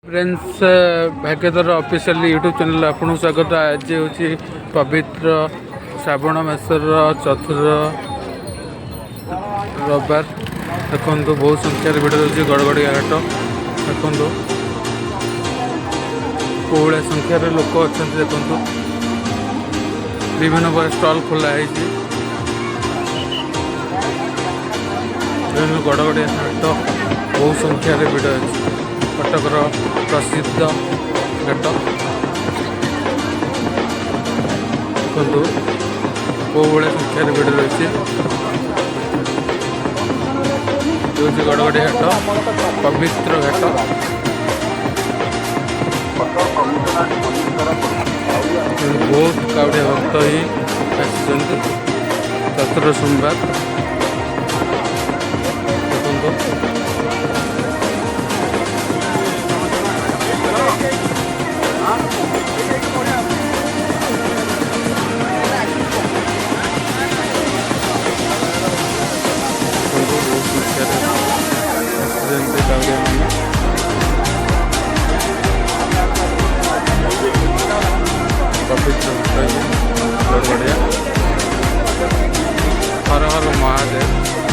Friends भाग्यधर official YouTube channel आपको स्वागत। आज हूँ पवित्र श्रावण मासर चतुर्थ रविवार। देखो बहुत संख्यार भिड़ रही गड़गड़िया घाट। देखो कोड़ा संख्यार लोक अच्छा। देखो विभिन्न प्रकार स्टल खोलाई गड़गड़िया घाट बहुत संख्यार भिड़ अच्छी। कटकर प्रसिद्ध घाट देखो कौ भाया संख्यार भिड़ रही गड़गड़िया घाट पवित्र घाट। बहुत कावड़िया भक्त ही आसी चतुर्थ सोमवार। देखो पवित्र गड़गड़िया हर हर महादेव।